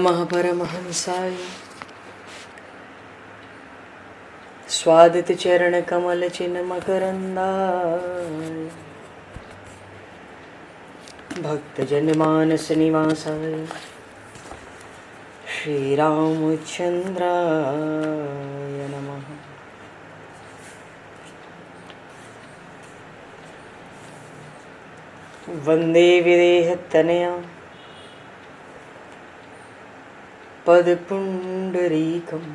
महापरमहंसाय स्वादित चरण कमल चिन्ह मकरंदाय भक्तजन मानस निवासाय श्री रामचंद्राय नमः। वंदे विदेहतनया पदपुंडरीकं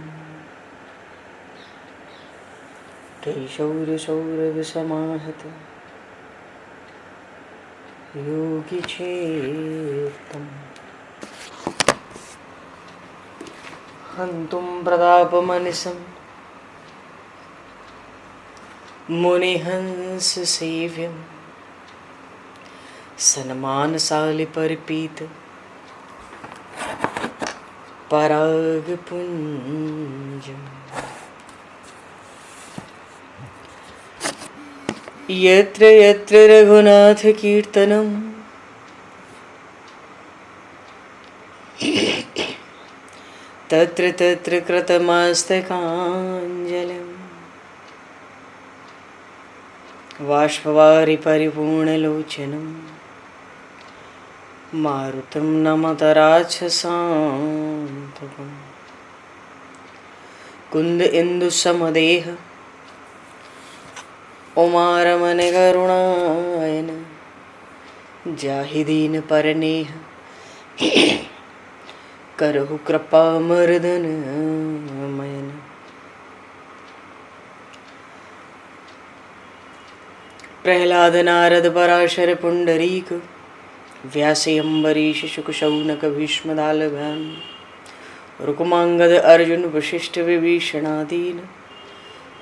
केशौरसौरभसमाहत योगिचेतं हन्तुं प्रतापमनिशं मुनिहंससेव्यं सन्मानशालिपरिपीत परागपुञ्जम् यत्र यत्र रघुनाथकीर्तनं तत्र तत्र कृतमस्तकाञ्जलिं बाष्पवारि परिपूर्णलोचनं मारुतं नमत राक्षसान्तकं कुन्द इंदुसमदेह उमारमण करुणायन जाहि दीन परनेह करहु कृपा मर्दन मयन। प्रहलाद नारद पराशर पुंडरीक व्यासे अम्बरीश शुक शौनक भीष्म दालभ्याम रुक्मांगद अर्जुन वशिष्ठ विभीषणादीन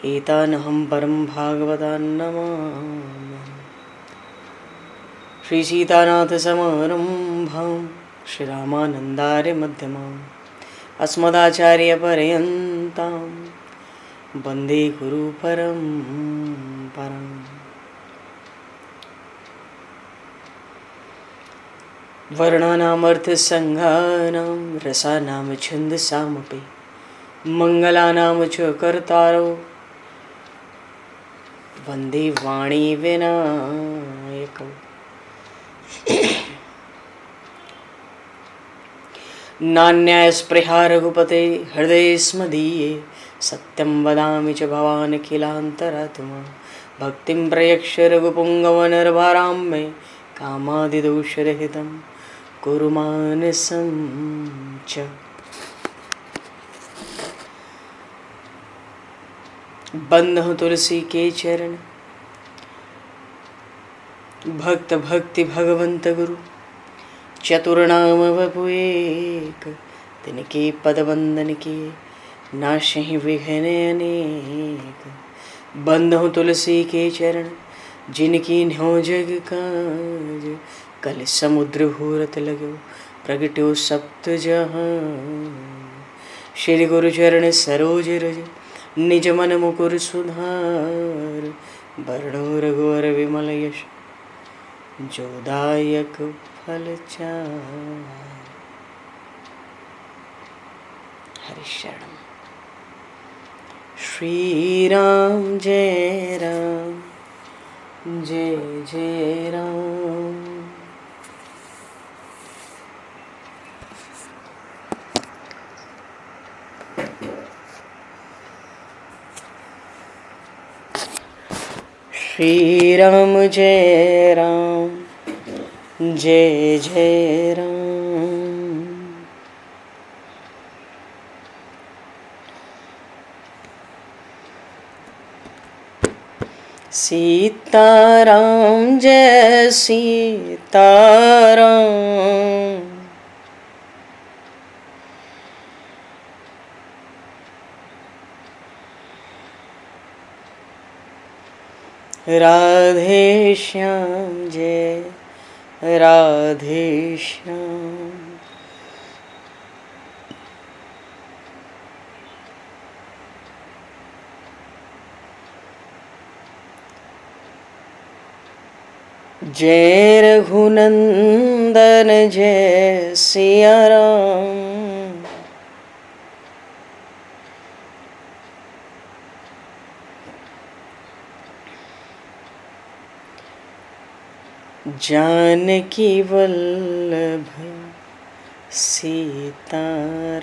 एतानहं परम भागवतान् नमामि। श्री सीतानाथ समारंभां श्री रामानन्दार्य मध्यमाम् अस्मदाचार्य पर्यन्तां वन्दे गुरु परम्पराम्। वर्णानामर्थ संज्ञानां रसानां छन्दसामपि मंगलानां च कर्तारो वन्दे वाणी विनायकौ। नान्यास्पृहा रघुपते हृदये स्मदीये सत्यं वदामि च भवान् किलान्तरात्मा भक्तिं प्रयक्ष रघुपुङ्गवनर्भारां मे कामादिदोषरहितं कुरु मानसं च। बंधु तुलसी के चरण भक्त भक्ति भगवंत गुरु चतुर्नाम वपु एक तिनके पद वंदन के नाशहि विघ्न अनेक। बंधु तुलसी के चरण जिनकी न्यो जग काज कल समुद्र घोरत लगो प्रगट्यो सप्त जहां। श्री गुरु चरण सरोज रज निज मन मुकुर सुधार वर्णो रघुवर विमल यश जोदायक फल चार। हरि शरण। श्री राम जय राम जय जय राम। श्री राम जय राम जय जय राम। सीताराम जय सीताराम राधे श्याम जय राधे श्याम। जय रघुनंदन जय सिया राम। जानकी वल्लभ सीताराम।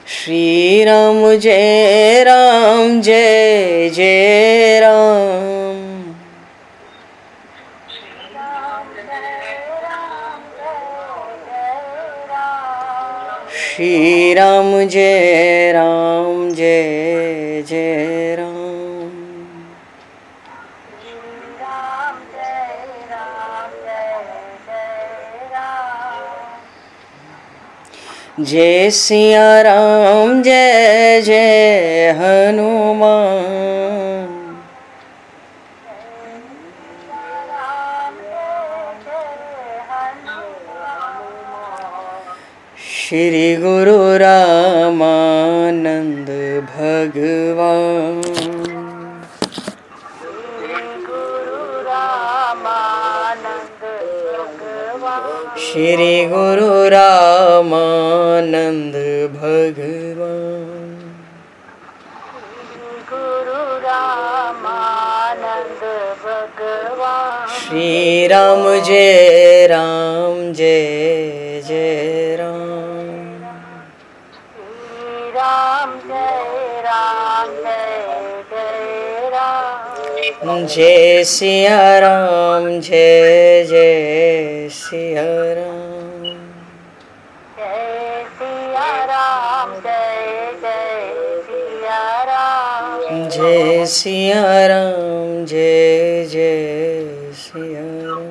श्री राम जय राम जय जय राम। श्री राम जय राम जय जय राम। जय सिया राम जय जय हनुमान। श्री गुरु रामानंद भगवान। श्री गुरु रामानंद भगवान। श्री राम जय राम जय जय राम। जय सिया राम जय जय सिया राम। जय सिया राम जय जय सिया राम।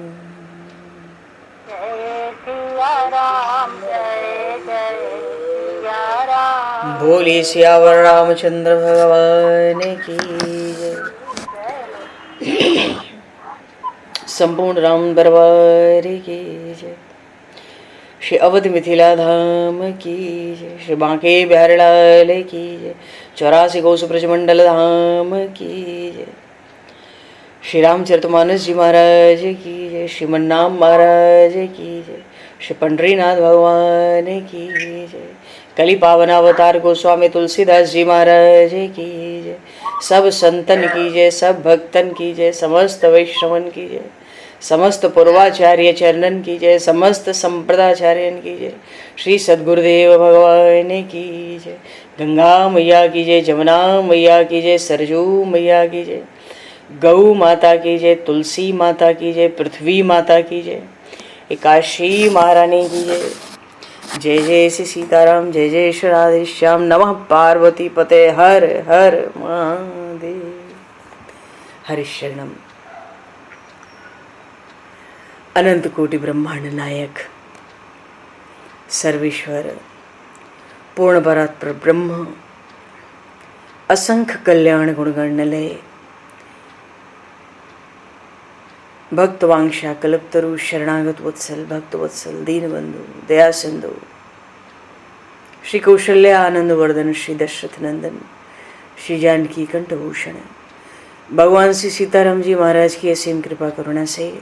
बोली सियावर रामचंद्र भगवान की जय। संपूर्ण राम दरबार की जय। श्री अवध मिथिला धाम की जय। श्री बांके बिहारी लाल की जय। 84 कोस ब्रजमंडल धाम की जय। श्री रामचरितमानस जी महाराज की जय। श्रीमन्नाम महाराज की जय। श्री पंडरीनाथ भगवान की जय। कली पावन अवतार गोस्वामी तुलसीदास जी महाराज की जय। सब संतन की जय, सब भक्तन की जय, समस्त वैष्णवन की जय, समस्त पूर्वाचार्य चरणन की जय, समस्त संप्रदाचार्यन की जय। श्री सद्गुरुदेव भगवान की जय। गंगा मैया की जय, जमुना मैया की जय, सरजू मैया की जय, गौ माता की जय, तुलसी माता की जय, पृथ्वी माता की जय, एकाशी महारानी की जय। जय जय श्री सीताराम, जय जय श्री राधेश्याम। नमः पार्वती पते हर हर महादेव। हरिशरणम। अनंत कोटि ब्रह्मांड नायक सर्वेश्वर पूर्ण परात्पर ब्रह्म असंख्य कल्याण गुणगणलय भक्तवांशा कल्पतरु शरणागत वत्सल भक्तवत्सल दीनबंधु दया सिंधु श्री कौशल्य आनंद वर्धन श्री दशरथ नंदन श्री जानकी कंठभूषण भगवान श्री सीताराम जी महाराज की असीम कृपा करुणा से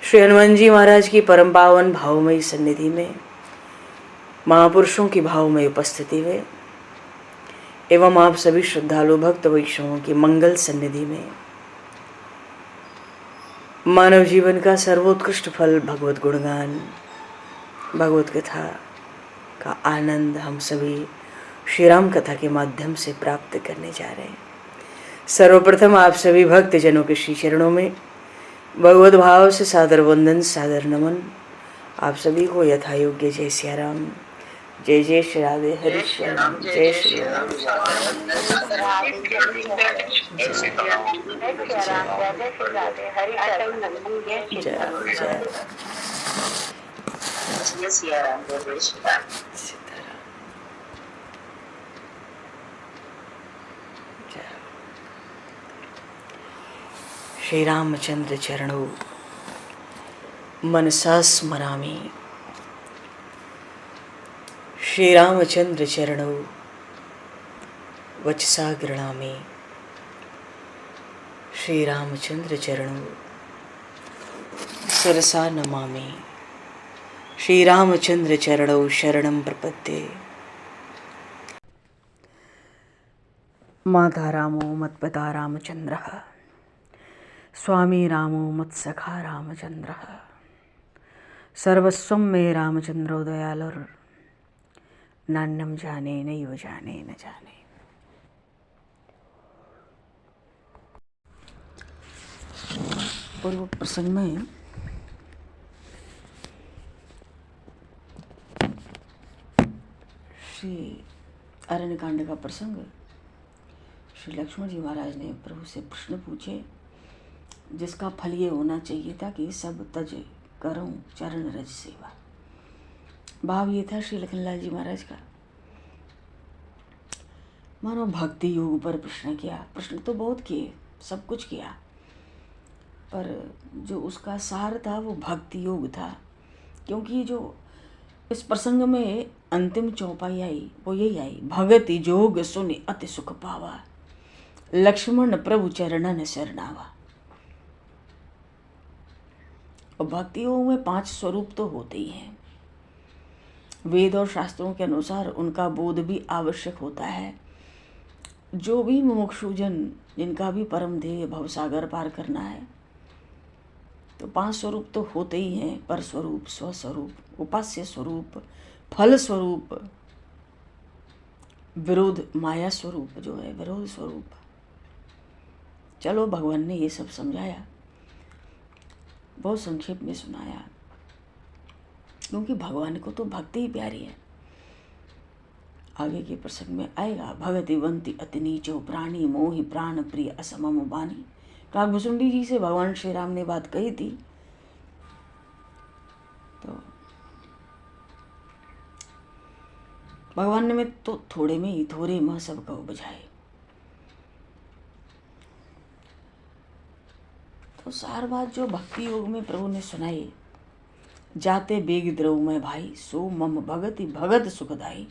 श्री हनुमान जी महाराज की परम पावन भावमयी सन्निधि में महापुरुषों की भावमयी उपस्थिति में एवं आप सभी श्रद्धालु भक्त वैष्णवों की मंगल सन्निधि में मानव जीवन का सर्वोत्कृष्ट फल भगवत गुणगान भगवत कथा का आनंद हम सभी श्री राम कथा के माध्यम से प्राप्त करने जा रहे हैं। सर्वप्रथम आप सभी भक्त जनों के श्री चरणों में भगवत भाव से सादर वंदन सादर नमन। आप सभी को यथा योग्य जय सिया राम, जय जय श्री राधे हरि श्याम, जय श्री राम। श्री रामचंद्र चरणों मनसा स्मरामि। श्री रामचंद्र चरणों वचसा गृणामि। श्री रामचंद्र चरणों शिरसा नमामि। श्री रामचंद्र चरणों शरणं प्रपद्ये। माता रामो मत्पिता रामचन्द्रः स्वामी रामो मत्सखा रामचन्द्रः सर्वस्वं मे रामचन्द्रो दयालुर् नान्यं जाने नैव जाने न जाने। पूर्व प्रसंग में श्री अरण्यकांड का प्रसंग, श्री लक्ष्मण जी महाराज ने प्रभु से प्रश्न पूछे जिसका फल ये होना चाहिए था कि सब तज करूं चरण रज सेवा। भाव ये था श्री लखनलाल जी महाराज का। मानो भक्ति योग पर प्रश्न किया। प्रश्न तो बहुत किए, सब कुछ किया, पर जो उसका सार था वो भक्ति योग था। क्योंकि जो इस प्रसंग में अंतिम चौपाई आई वो यही आई, भगति जोग सुनि अति सुख पावा, लक्ष्मण प्रभु चरणन शरणावा। और भक्ति योग में 5 स्वरूप तो होते ही हैं। वेद और शास्त्रों के अनुसार उनका बोध भी आवश्यक होता है। जो भी मुमुक्षुजन, जिनका भी परम ध्येय भवसागर पार करना है, तो 5 स्वरूप तो होते ही हैं। पर स्वरूप, स्वस्वरूप, उपास्य स्वरूप, फल स्वरूप, विरोध माया स्वरूप जो है, विरोध स्वरूप। चलो भगवान ने ये सब समझाया, बहुत संक्षेप में सुनाया, क्योंकि भगवान को तो भक्ति ही प्यारी है। आगे के प्रसंग में आएगा, भगतिवंती अति नीचो प्राणी मोहि प्राण प्रिय असमम बानी। काकभुसुंडी जी से भगवान श्री राम ने बात कही थी, तो भगवान ने में तो थोड़े में ही थोड़े माँ सब कहो बुझाए। तो सार बात जो भक्ति योग में प्रभु ने सुनाई, जाते बेग द्रव में भाई सो मम भगति भगत सुखदाई।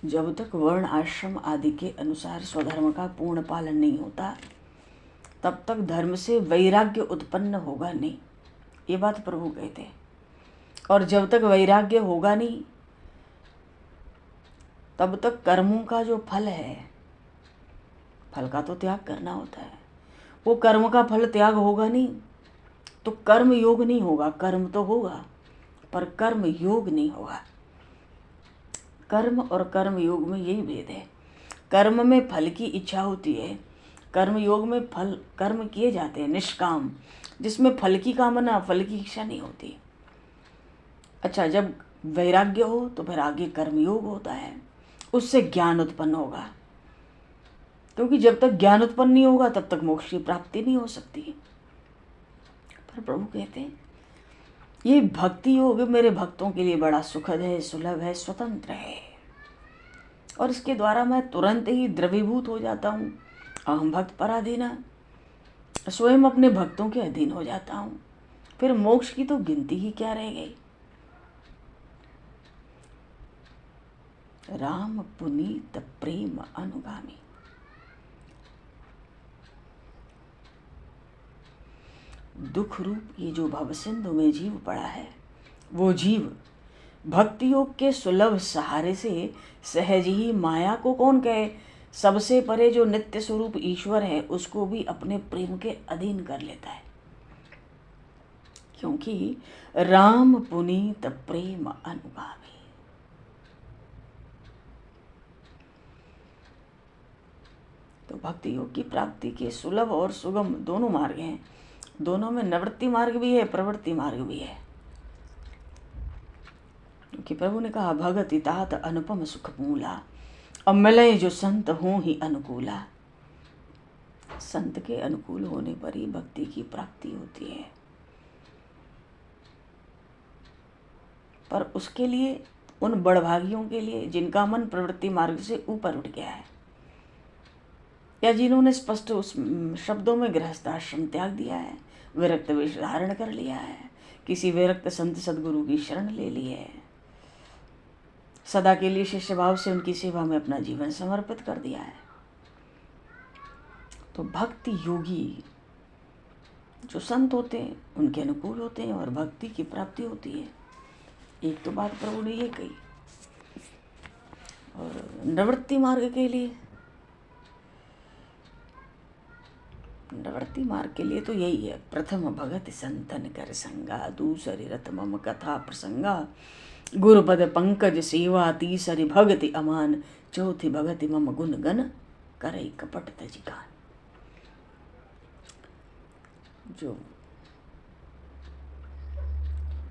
जब तक वर्ण आश्रम आदि के अनुसार स्वधर्म का पूर्ण पालन नहीं होता, तब तक धर्म से वैराग्य उत्पन्न होगा नहीं। ये बात प्रभु कहते हैं। और जब तक वैराग्य होगा नहीं, तब तक कर्मों का जो फल है, फल का तो त्याग करना होता है, वो कर्म का फल त्याग होगा नहीं, तो कर्म योग नहीं होगा। कर्म तो होगा पर कर्म योग नहीं होगा। कर्म और कर्म योग में यही भेद है। कर्म में फल की इच्छा होती है, कर्म योग में फल कर्म किए जाते हैं निष्काम, जिसमें फल की कामना, फल की इच्छा नहीं होती। अच्छा, जब वैराग्य हो तो फिर आगे कर्म योग होता है, उससे ज्ञान उत्पन्न होगा। क्योंकि जब तक ज्ञान उत्पन्न नहीं होगा तब तक मोक्ष की प्राप्ति नहीं हो सकती। पर प्रभु कहते हैं ये भक्ति योग मेरे भक्तों के लिए बड़ा सुखद है, सुलभ है, स्वतंत्र है, और इसके द्वारा मैं तुरंत ही द्रवीभूत हो जाता हूँ। अहम भक्त पराधीना, स्वयं अपने भक्तों के अधीन हो जाता हूँ। फिर मोक्ष की तो गिनती ही क्या रह गई। राम पुनीत प्रेम अनुगामी। दुख रूप ये जो भवसिंधु में जीव पड़ा है, वो जीव भक्ति योग के सुलभ सहारे से सहज ही माया को कौन कहे, सबसे परे जो नित्य स्वरूप ईश्वर है उसको भी अपने प्रेम के अधीन कर लेता है। क्योंकि राम पुनीत प्रेम अनुगामी। तो भक्ति योग की प्राप्ति के सुलभ और सुगम दोनों मार्ग हैं। दोनों में निवृत्ति मार्ग भी है, प्रवृत्ति मार्ग भी है। क्योंकि प्रभु ने कहा, भगति तात अनुपम सुख मूला, अब मिले जो संत हों ही अनुकूला। संत के अनुकूल होने पर ही भक्ति की प्राप्ति होती है। पर उसके लिए उन बड़भागियों के लिए जिनका मन प्रवृत्ति मार्ग से ऊपर उठ गया है, या जिन्होंने स्पष्ट उस शब्दों में गृहस्थाश्रम त्याग दिया है, विरक्त वेश धारण कर लिया है, किसी विरक्त संत सदगुरु की शरण ले ली है, सदा के लिए शिष्य भाव से उनकी सेवा में अपना जीवन समर्पित कर दिया है, तो भक्ति योगी जो संत होते हैं उनके अनुकूल होते हैं और भक्ति की प्राप्ति होती है। एक तो बात प्रभु ने ये कही। और निवृत्ति मार्ग के लिए, निवृत्ति मार्ग के लिए तो यही है, प्रथम भगत संतन कर संगा, दूसरी रत मम कथा प्रसंगा, गुरुपद पंकज सेवा, तीसरी भगति अमान, चौथी भगति मम गुण गण, करई कपट तजी गान।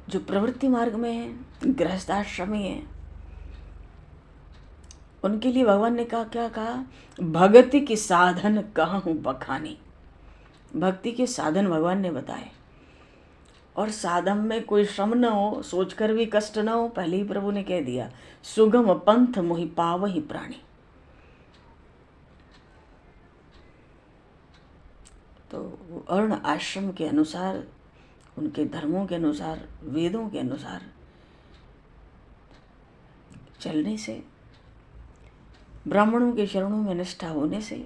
जो प्रवृत्ति मार्ग में है, गृहस्थाश्रमी है, उनके लिए भगवान ने क्या कहा, भक्ति की साधन कहूँ बखानी। भक्ति के साधन भगवान ने बताए, और साधन में कोई श्रम न हो, सोचकर भी कष्ट न हो, पहले ही प्रभु ने कह दिया, सुगम पंथ मोहि पावहि प्राणी। तो वर्ण आश्रम के अनुसार, उनके धर्मों के अनुसार, वेदों के अनुसार चलने से, ब्राह्मणों के चरणों में निष्ठा होने से,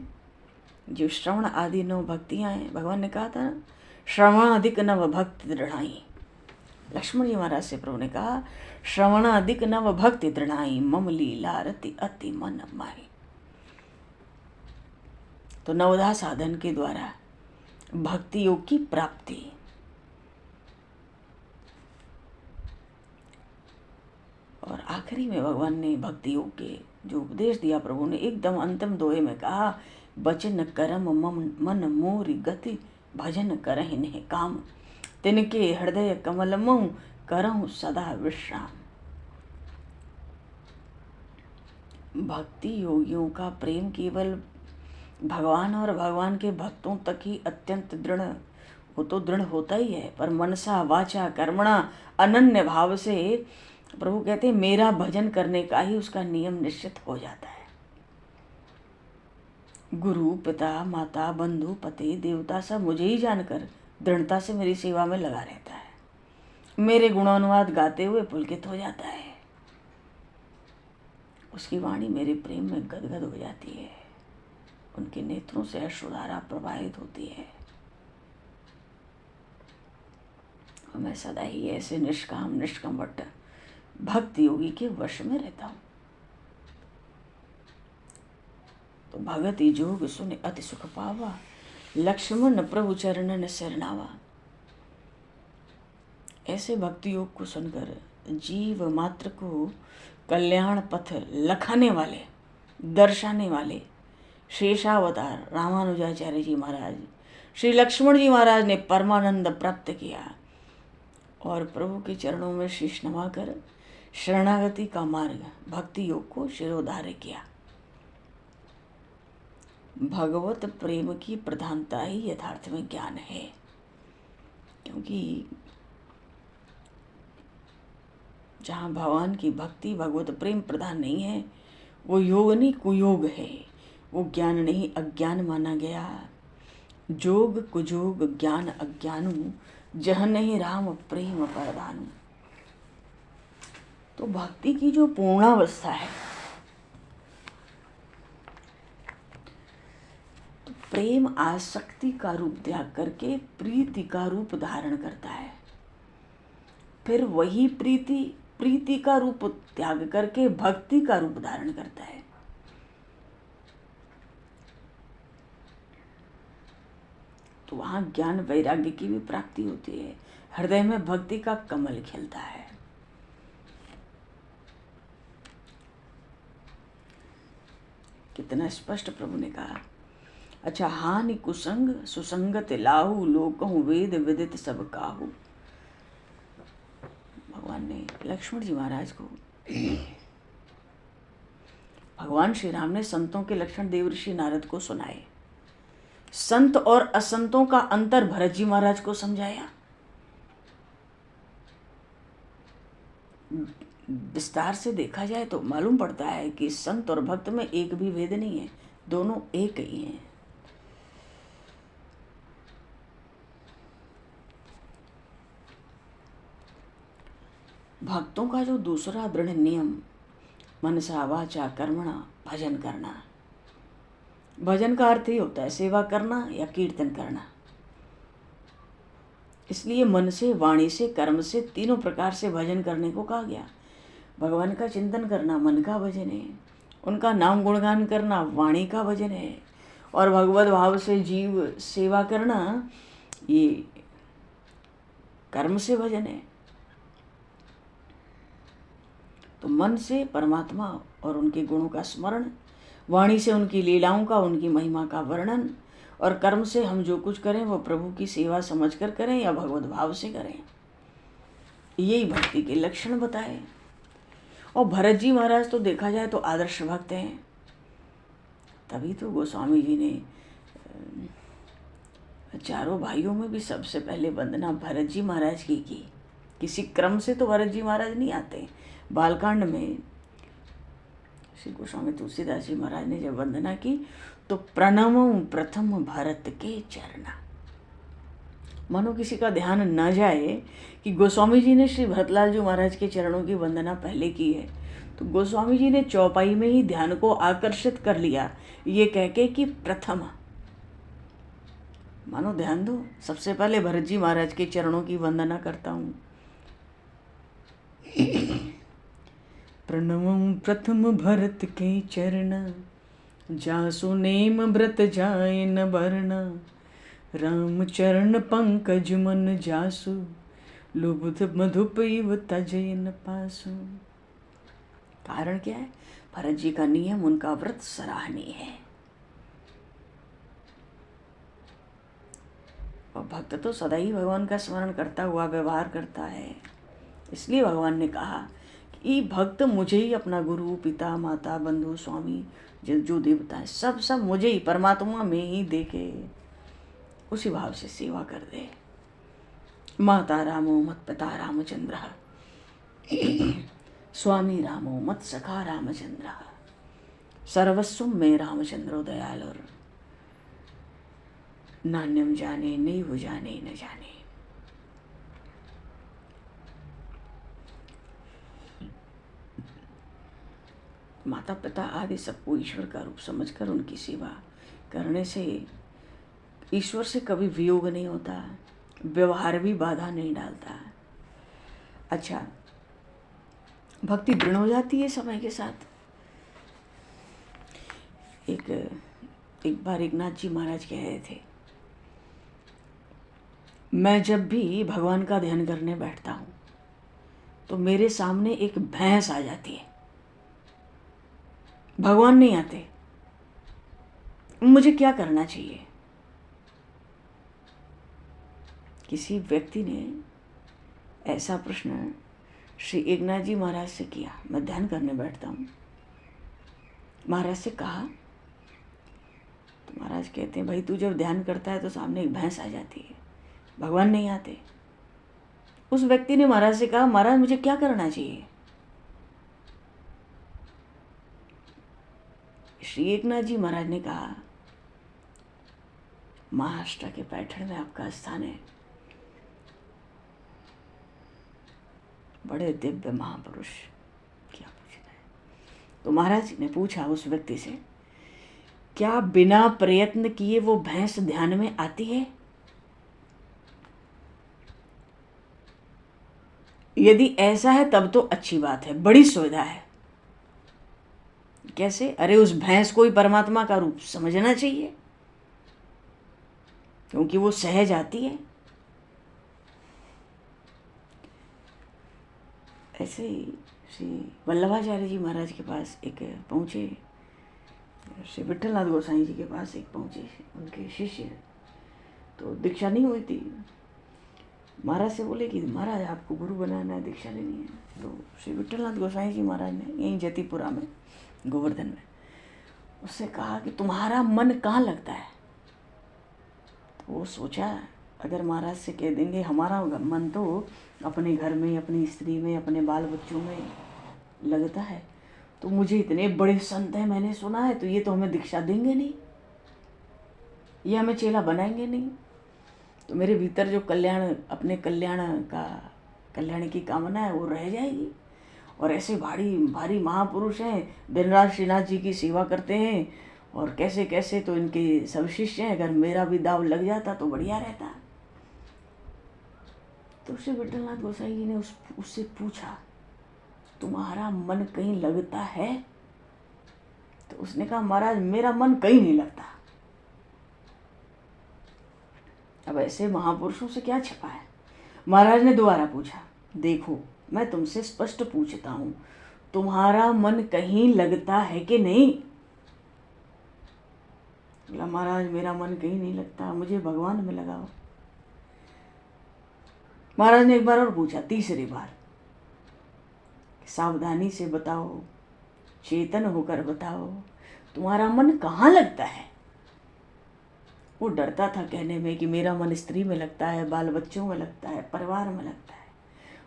जो श्रवण आदि 9 भक्तियाँ हैं, भगवान ने कहा था, श्रवण अधिक नव भक्ति दृढ़ाई। लक्ष्मण जी महाराज से प्रभु ने कहा, श्रवण अधिक नव भक्ति दृढ़ाई, मम लीला रति अति मन माही। तो नवधा साधन के द्वारा भक्ति योग की प्राप्ति। और आखिरी में भगवान ने भक्ति योग के जो उपदेश दिया, प्रभु ने एकदम अंतिम दोहे में कहा, बचन करम मन मोरी गति, भजन करहि नेह काम, तिनके हृदय कमल मऊ, करहु सदा विश्राम। भक्ति योगियों का प्रेम केवल भगवान और भगवान के भक्तों तक ही अत्यंत दृढ़, वो तो दृढ़ होता ही है, पर मनसा वाचा कर्मणा अनन्य भाव से प्रभु कहते हैं, मेरा भजन करने का ही उसका नियम निश्चित हो जाता है। गुरु पिता माता बंधु पति देवता सब मुझे ही जानकर दृढ़ता से मेरी सेवा में लगा रहता है, मेरे गुणानुवाद गाते हुए पुलकित हो जाता है, उसकी वाणी मेरे प्रेम में गदगद हो जाती है, उनके नेत्रों से अश्रुधारा प्रवाहित होती है, और मैं सदा ही ऐसे निष्काम निष्कपट भक्ति योगी के वश में रहता हूँ। तो भगति जोग सुने अति सुख पावा, लक्ष्मण प्रभु चरणन शरणावा। ऐसे भक्ति योग को सुनकर जीव मात्र को कल्याण पथ लखाने वाले, दर्शाने वाले शेषावतार रामानुजाचार्य जी महाराज, श्री लक्ष्मण जी महाराज ने परमानंद प्राप्त किया और प्रभु के चरणों में शीश नवाकर शरणागति का मार्ग भक्ति योग को शिरोधार्य किया। भगवत प्रेम की प्रधानता ही यथार्थ में ज्ञान है, क्योंकि जहाँ भगवान की भक्ति भगवत प्रेम प्रधान नहीं है, वो योग नहीं कुयोग है, वो ज्ञान नहीं अज्ञान माना गया। जोग कुजोग ज्ञान अज्ञानु, जह नहीं राम प्रेम परदानु। तो भक्ति की जो पूर्णावस्था है, तो प्रेम आसक्ति का रूप त्याग करके प्रीति का रूप धारण करता है, फिर वही प्रीति का रूप त्याग करके भक्ति का रूप धारण करता है। तो वहाँ ज्ञान वैराग्य की भी प्राप्ति होती है, हृदय में भक्ति का कमल खिलता है। कितना स्पष्ट प्रभु ने कहा। अच्छा, हानि कुसंग सुसंगत लाहू, लोकहु वेद विदित सब काहू। भगवान ने लक्ष्मण जी महाराज को, भगवान श्री राम ने संतों के लक्षण देवऋषि नारद को सुनाए, संत और असंतों का अंतर भरत जी महाराज को समझाया। विस्तार से देखा जाए तो मालूम पड़ता है कि संत और भक्त में एक भी भेद नहीं है, दोनों एक ही हैं। भक्तों का जो दूसरा दृढ़ नियम, मनसा वाचा कर्मणा भजन करना। भजन का अर्थ ही होता है सेवा करना या कीर्तन करना। इसलिए मन से, वाणी से, कर्म से, तीनों प्रकार से भजन करने को कहा गया। भगवान का चिंतन करना मन का भजन है, उनका नाम गुणगान करना वाणी का भजन है, और भगवत भाव से जीव सेवा करना ये कर्म से भजन है। तो मन से परमात्मा और उनके गुणों का स्मरण, वाणी से उनकी लीलाओं का, उनकी महिमा का वर्णन, और कर्म से हम जो कुछ करें वो प्रभु की सेवा समझकर करें या भगवत भाव से करें। यही भक्ति के लक्षण बताए। और भरत जी महाराज तो देखा जाए तो आदर्श भक्त हैं, तभी तो गोस्वामी जी ने चारों भाइयों में भी सबसे पहले वंदना भरत जी महाराज की। किसी क्रम से तो भरत जी महाराज नहीं आते। बालकांड में श्री गोस्वामी तुलसीदास जी महाराज ने जब वंदना की तो प्रणमं प्रथम भरत के चरणा। मानो किसी का ध्यान न जाए कि गोस्वामी जी ने श्री भरतलाल जी महाराज के चरणों की वंदना पहले की है, तो गोस्वामी जी ने चौपाई में ही ध्यान को आकर्षित कर लिया, ये कह के कि प्रथम। मानो ध्यान दो, सबसे पहले भरत जी महाराज के चरणों की वंदना करता हूँ। प्रणमं प्रथम भरत के चरण, जासु नेम व्रत जाय न वर्ण, राम चरण पंकज मन जासु, लुब्ध मधुप इव तजय न पासु। कारण क्या है? भरत जी का नियम, उनका व्रत सराहनीय है। और भक्त तो सदा ही भगवान का स्मरण करता हुआ व्यवहार करता है। इसलिए भगवान ने कहा कि भक्त मुझे ही अपना गुरु, पिता, माता, बंधु, स्वामी, जो देवता है, सब मुझे ही, परमात्मा में ही देखे, उसी भाव से सेवा कर दे। माता रामो मत पिता रामचंद्र, स्वामी रामो मत सखा रामचंद्र, सर्वस्व में रामचंद्रो दयालुर, नान्यम जाने नहीं जाने न जाने। माता पिता आदि सबको ईश्वर का रूप समझकर उनकी सेवा करने से ईश्वर से कभी वियोग नहीं होता, व्यवहार भी बाधा नहीं डालता। अच्छा, भक्ति दृढ़ हो जाती है समय के साथ। एक बार एकनाथ जी महाराज कह रहे थे, मैं जब भी भगवान का ध्यान करने बैठता हूँ तो मेरे सामने एक भैंस आ जाती है, भगवान नहीं आते। मुझे क्या करना चाहिए? किसी व्यक्ति ने ऐसा प्रश्न श्री एकनाथ जी महाराज से किया। मैं ध्यान करने बैठता हूँ, महाराज से कहा, तो महाराज कहते हैं, भाई तू जब ध्यान करता है तो सामने एक भैंस आ जाती है, भगवान नहीं आते। उस व्यक्ति ने महाराज से कहा, महाराज मुझे क्या करना चाहिए? श्री एकनाथ जी महाराज ने कहा, महाराष्ट्र के पैठण में आपका स्थान है, बड़े दिव्य महापुरुष, क्या पूछना है? तो महाराज जी ने पूछा उस व्यक्ति से, क्या बिना प्रयत्न किए वो भैंस ध्यान में आती है? यदि ऐसा है तब तो अच्छी बात है, बड़ी सुविधा है। कैसे? अरे उस भैंस को ही परमात्मा का रूप समझना चाहिए, क्योंकि वो सहज आती है। ऐसे ही श्री वल्लभाचार्य जी महाराज के पास एक पहुँचे, श्री विठलनाथ गोसाई जी के पास एक पहुँचे उनके शिष्य, तो दीक्षा नहीं हुई थी। महाराज से बोले कि महाराज आपको गुरु बनाना है, दीक्षा लेनी है। तो श्री विठलनाथ गोसाई जी महाराज ने यहीं जतिपुरा में, गोवर्धन में, उससे कहा कि तुम्हारा मन कहाँ लगता है? तो वो सोचा, अगर महाराज से कह देंगे हमारा मन तो अपने घर में, अपनी स्त्री में, अपने बाल बच्चों में लगता है, तो मुझे इतने बड़े संत हैं मैंने सुना है, तो ये तो हमें दीक्षा देंगे नहीं, ये हमें चेला बनाएंगे नहीं। तो मेरे भीतर जो कल्याण, अपने कल्याण की कामना है वो रह जाएगी। और ऐसे भारी महापुरुष हैं, दिन रात श्रीनाथ जी की सेवा करते हैं, और कैसे कैसे तो इनके सब शिष्य हैं, अगर मेरा भी दाव लग जाता तो बढ़िया रहता। तो श्री विठलनाथ गोसाई जी ने उससे पूछा, तुम्हारा मन कहीं लगता है? तो उसने कहा महाराज मेरा मन कहीं नहीं लगता। अब ऐसे महापुरुषों से क्या छिपा है। महाराज ने दोबारा पूछा, देखो मैं तुमसे स्पष्ट पूछता हूँ, तुम्हारा मन कहीं लगता है कि नहीं? बोला महाराज मेरा मन कहीं नहीं लगता, मुझे भगवान में लगाओ। महाराज ने एक बार और पूछा, तीसरी बार, सावधानी से बताओ, चेतन होकर बताओ, तुम्हारा मन कहाँ लगता है? वो डरता था कहने में कि मेरा मन स्त्री में लगता है, बाल बच्चों में लगता है, परिवार में लगता है।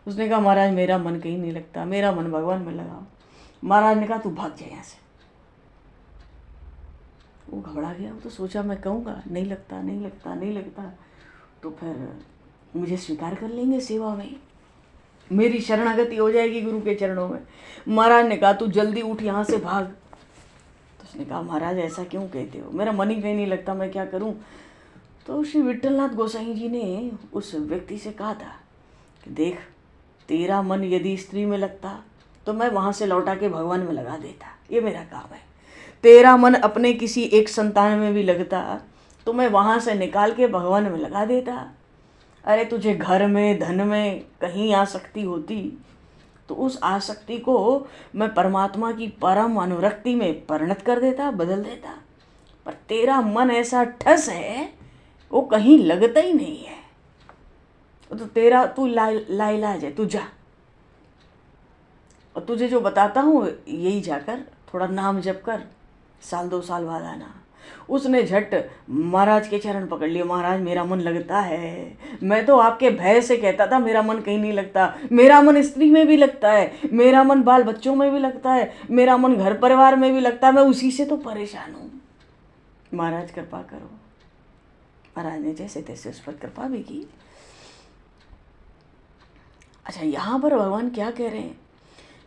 उसने कहा महाराज मेरा मन कहीं नहीं लगता, मेरा मन भगवान में लगाओ। महाराज ने कहा तू भाग जा यहाँ से। वो घबरा गया, वो तो सोचा मैं कहूँगा नहीं लगता नहीं लगता नहीं लगता तो फिर मुझे स्वीकार कर लेंगे सेवा में, मेरी शरणागति हो जाएगी गुरु के चरणों में। महाराज ने कहा तू जल्दी उठ यहाँ से भाग। तो उसने कहा महाराज ऐसा क्यों कहते हो, मेरा मन ही कहीं नहीं लगता, मैं क्या करूँ? तो श्री विट्ठलनाथ गोसाई जी ने उस व्यक्ति से कहा था कि देख तेरा मन यदि स्त्री में लगता तो मैं वहाँ से लौटा के भगवान में लगा देता, ये मेरा काम है। तेरा मन अपने किसी एक संतान में भी लगता तो मैं वहाँ से निकाल के भगवान में लगा देता। अरे तुझे घर में धन में कहीं आसक्ति होती तो उस आसक्ति को मैं परमात्मा की परम अनुरक्ति में परिणत कर देता, बदल देता। पर तेरा मन ऐसा ठस है वो कहीं लगता ही नहीं है। तो तेरा तू लाइलाज है, तू जा, और तुझे जो बताता हूँ यही जाकर थोड़ा नाम जप कर, साल 2 साल बाद आना। उसने झट महाराज के चरण पकड़ लिए, महाराज मेरा मन लगता है, मैं तो आपके भय से कहता था मेरा मन कहीं नहीं लगता, मेरा मन स्त्री में भी लगता है, मेरा मन बाल बच्चों में भी लगता है, मेरा मन घर परिवार में भी लगता है, मैं उसी से तो परेशान हूँ, महाराज कृपा करो। महाराज ने जैसे तैसे उस पर कृपा भी की। अच्छा यहाँ पर भगवान क्या कह रहे हैं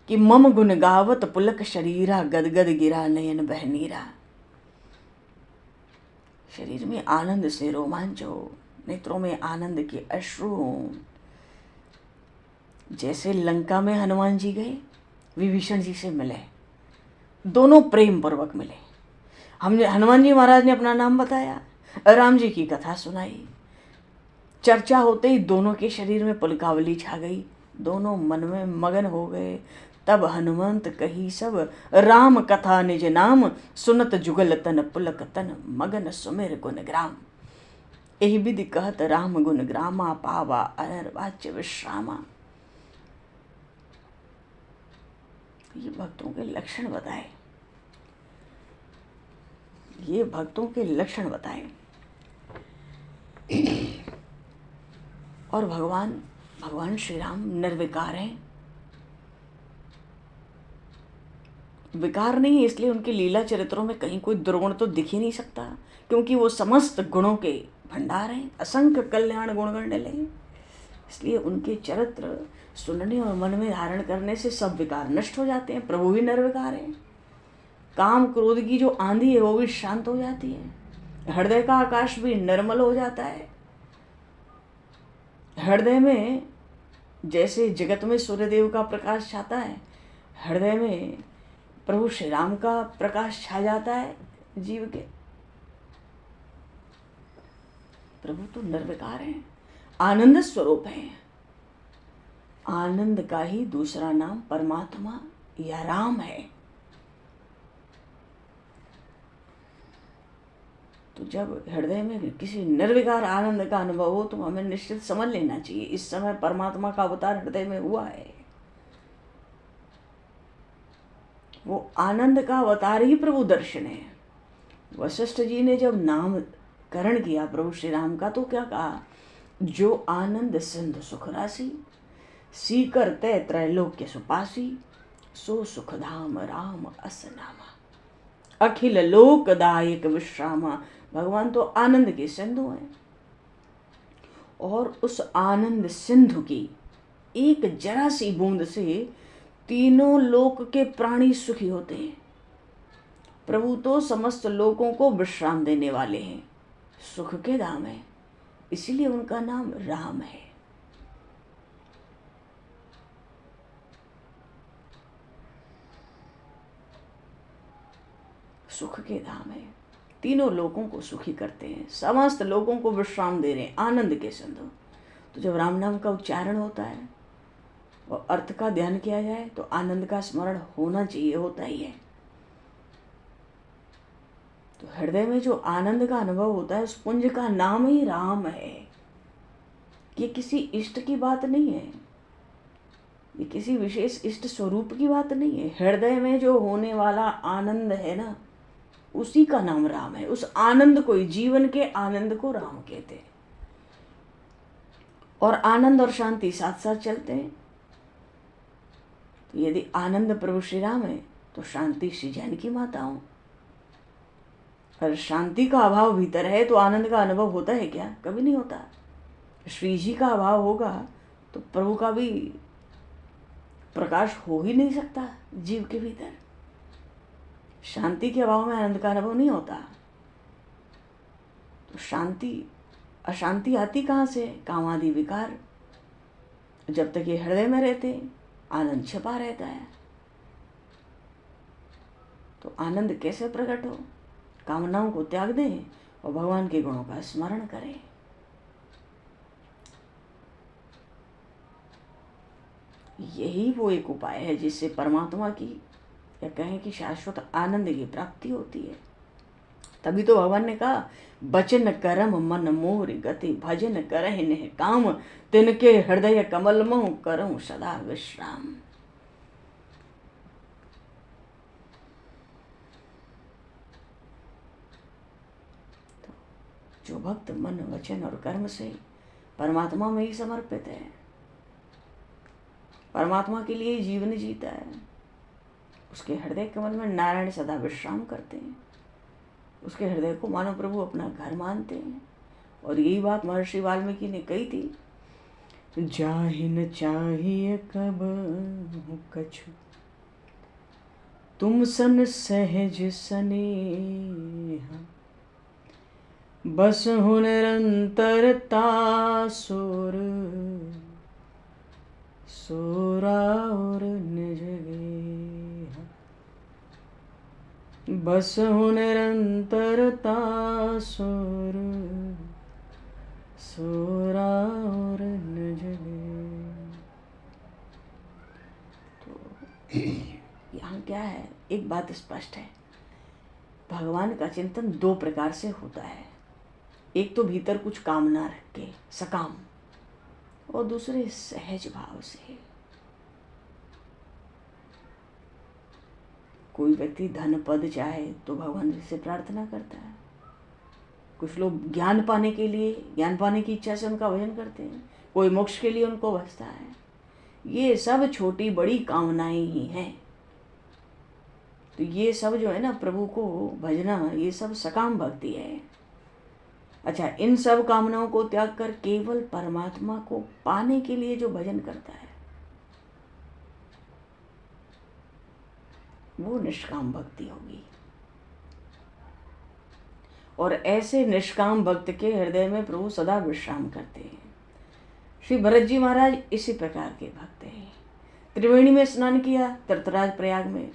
कि मम गुण गावत पुलक शरीरा, गदगद गिरा नयन बहनीरा। शरीर में आनंद से रोमांच हो, नेत्रों में आनंद के अश्रु हो। जैसे लंका में हनुमान जी गए, विभीषण जी से मिले, दोनों प्रेम पूर्वक मिले। हमने हनुमान जी महाराज ने अपना नाम बताया, राम जी की कथा सुनाई, चर्चा होते ही दोनों के शरीर में पुलकावली छा गई, दोनों मन में मगन हो गए। तब हनुमंत कही सब राम कथा निज नाम, सुनत जुगल तन पुलक तन, मगन सुमिर गुण ग्राम। यही विधि कहत राम गुण ग्रामा, पावा अनर वाच्य विश्रामा। ये भक्तों के लक्षण बताए, ये भक्तों के लक्षण बताए। और भगवान श्री राम निर्विकार हैं। विकार नहीं है इसलिए उनके लीला चरित्रों में कहीं कोई दुर्गुण तो दिख ही नहीं सकता, क्योंकि वो समस्त गुणों के भंडार हैं, असंख्य कल्याण गुण करने लगे। इसलिए उनके चरित्र सुनने और मन में धारण करने से सब विकार नष्ट हो जाते हैं। प्रभु भी निर्विकार हैं। काम क्रोध की जो आंधी है वो भी शांत हो जाती है। हृदय का आकाश भी निर्मल हो जाता है। हृदय में जैसे जगत में सूर्यदेव का प्रकाश छाता है, हृदय में प्रभु श्री राम का प्रकाश छा जाता है जीव के। प्रभु तो निर्विकार हैं, आनंद स्वरूप हैं। आनंद का ही दूसरा नाम परमात्मा या राम है। तो जब हृदय में किसी निर्विकार आनंद का अनुभव हो तो हमें निश्चित समझ लेना चाहिए इस समय परमात्मा का अवतार हृदय में हुआ है। वो आनंद का अवतार ही प्रभु दर्शन है। वशिष्ठ जी ने जब नामकरण किया प्रभु श्री राम का तो क्या कहा, जो आनंद सिंधु सुख राशि, सीकर तय त्रैलोक्य सुपासी, सो सुखधाम राम अस नामा, अखिल लोकदायक विश्रामा। भगवान तो आनंद के सिंधु हैं और उस आनंद सिंधु की एक जरा सी बूंद से तीनों लोक के प्राणी सुखी होते हैं। प्रभु तो समस्त लोगों को विश्राम देने वाले हैं, सुख के धाम है, इसीलिए उनका नाम राम है। सुख के धाम है, तीनों लोगों को सुखी करते हैं, समस्त लोगों को विश्राम दे रहे हैं, आनंद के सिंधु। तो जब राम नाम का उच्चारण होता है और अर्थ का ध्यान किया जाए तो आनंद का स्मरण होना चाहिए, होता ही है। तो हृदय में जो आनंद का अनुभव होता है, उस पुंज का नाम ही राम है। ये किसी इष्ट की बात नहीं है, ये किसी विशेष इष्ट स्वरूप की बात नहीं है। हृदय में जो होने वाला आनंद है ना, उसी का नाम राम है। उस आनंद को ही, जीवन के आनंद को राम कहते हैं। और आनंद और शांति साथ साथ चलते हैं। तो यदि आनंद प्रभु श्री राम है तो शांति श्री जानकी माता हो। अगर शांति का अभाव भीतर है तो आनंद का अनुभव होता है क्या? कभी नहीं होता। श्री जी का अभाव होगा तो प्रभु का भी प्रकाश हो ही नहीं सकता जीव के भीतर। शांति के अभाव में आनंद का अनुभव नहीं होता। तो शांति, अशांति आती कहाँ से? काम आदि विकार। जब तक ये हृदय में रहते आनंद छिपा रहता है। तो आनंद कैसे प्रकट हो? कामनाओं को त्याग दें और भगवान के गुणों का स्मरण करें। यही वो एक उपाय है जिससे परमात्मा की, या कहें कि शाश्वत आनंद की प्राप्ति होती है। तभी तो भगवान ने कहा, बचन करम मन मोर गति, भजन करहि निह काम, तिनके हृदय कमल मोह करऊं सदा विश्राम। तो जो भक्त मन वचन और कर्म से परमात्मा में ही समर्पित है, परमात्मा के लिए जीवन जीता है, उसके हृदय कमल में नारायण सदा विश्राम करते हैं। उसके हृदय को मानो प्रभु अपना घर मानते हैं। और यही बात महर्षि वाल्मीकि ने कही थी, जाहिन चाहिए कब कछु, तुम सन सहज स्नेहा, बस हो निरंतरता सुर, सोरा और निज गेहा, बस हो निरंतरता सुर, सोरा और निज गेहा। तो यहाँ क्या है? एक बात स्पष्ट है, भगवान का चिंतन दो प्रकार से होता है। एक तो भीतर कुछ कामना रख के सकाम, और दूसरे सहज भाव से। कोई व्यक्ति धन पद चाहे तो भगवान से प्रार्थना करता है। कुछ लोग ज्ञान पाने के लिए, ज्ञान पाने की इच्छा से उनका भजन करते हैं। कोई मोक्ष के लिए उनको भजता है। ये सब छोटी बड़ी कामनाएं ही हैं। तो ये सब जो है ना, प्रभु को भजना, ये सब सकाम भक्ति है। अच्छा, इन सब कामनाओं को त्याग कर केवल परमात्मा को पाने के लिए जो भजन करता है, वो निष्काम भक्ति होगी। और ऐसे निष्काम भक्त के हृदय में प्रभु सदा विश्राम करते हैं। श्री भरत जी महाराज इसी प्रकार के भक्त हैं। त्रिवेणी में स्नान किया, तीर्थराज प्रयाग में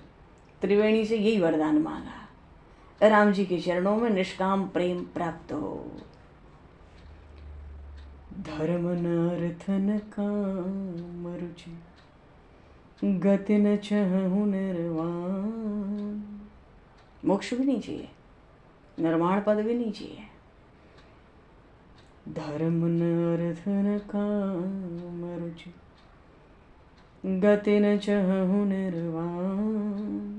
त्रिवेणी से यही वरदान मांगा, राम जी के चरणों में निष्काम प्रेम प्राप्त हो। धर्म न अर्थ न काम रुचि, गति न चहु निर्वाण। मोक्ष भी नहीं चाहिए, निर्वाण पद भी नहीं चाहिए। धर्म न अर्थ न काम रुचि, गति न चहु निर्वाण।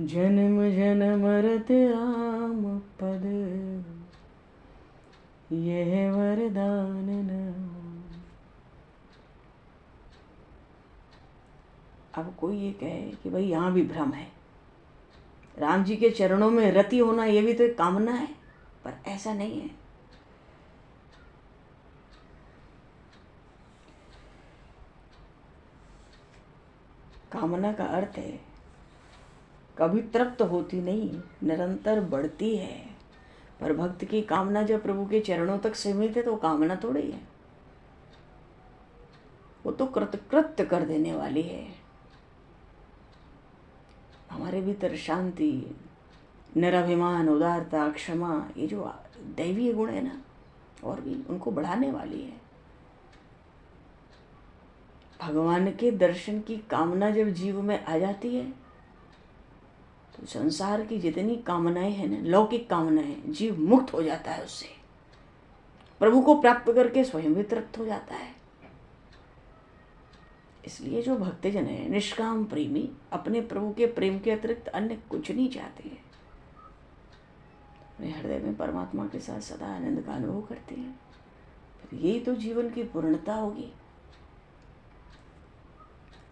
जन्म जन्म रत राम पद, यह वरदान न। अब कोई ये कहे कि भाई यहाँ भी भ्रम है, राम जी के चरणों में रति होना ये भी तो एक कामना है, पर ऐसा नहीं है। कामना का अर्थ है कभी तृप्त होती नहीं, निरंतर बढ़ती है। पर भक्त की कामना जब प्रभु के चरणों तक सीमित है तो कामना थोड़ी है, वो तो कृतकृत्य कर देने वाली है। हमारे भीतर शांति, निराभिमान, उदारता, क्षमा, ये जो दैवीय गुण है ना, और भी उनको बढ़ाने वाली है। भगवान के दर्शन की कामना जब जीव में आ जाती है तो संसार की जितनी कामनाएं हैं ना, लौकिक कामनाएं, जीव मुक्त हो जाता है उससे, प्रभु को प्राप्त करके स्वयं भी तृप्त हो जाता है। इसलिए जो भक्तजन है, निष्काम प्रेमी, अपने प्रभु के प्रेम के अतिरिक्त अन्य कुछ नहीं चाहते हैं, अपने हृदय में परमात्मा के साथ सदा आनंद का अनुभव करते हैं। फिर यही तो जीवन की पूर्णता होगी।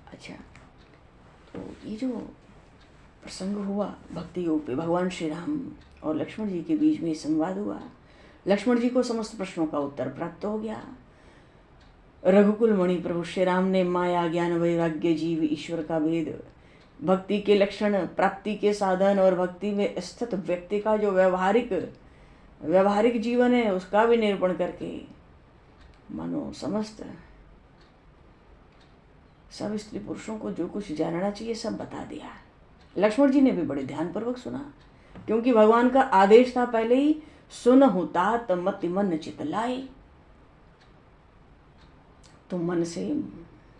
अच्छा, तो ये जो प्रसंग हुआ भक्ति योग पे, भगवान श्री राम और लक्ष्मण जी के बीच में संवाद हुआ। लक्ष्मण जी को समस्त प्रश्नों का उत्तर प्राप्त हो गया। रघुकुल मणि प्रभु श्री राम ने माया, ज्ञान, वैराग्य, जीव ईश्वर का भेद, भक्ति के लक्षण, प्राप्ति के साधन और भक्ति में स्थित व्यक्ति का जो व्यवहारिक जीवन है उसका भी निरूपण करके मानो समस्त सब स्त्री पुरुषों को जो कुछ जानना चाहिए सब बता दिया। लक्ष्मण जी ने भी बड़े ध्यानपूर्वक सुना, क्योंकि भगवान का आदेश था पहले ही, सुनहु तात मति मन चित लाए। तो मन से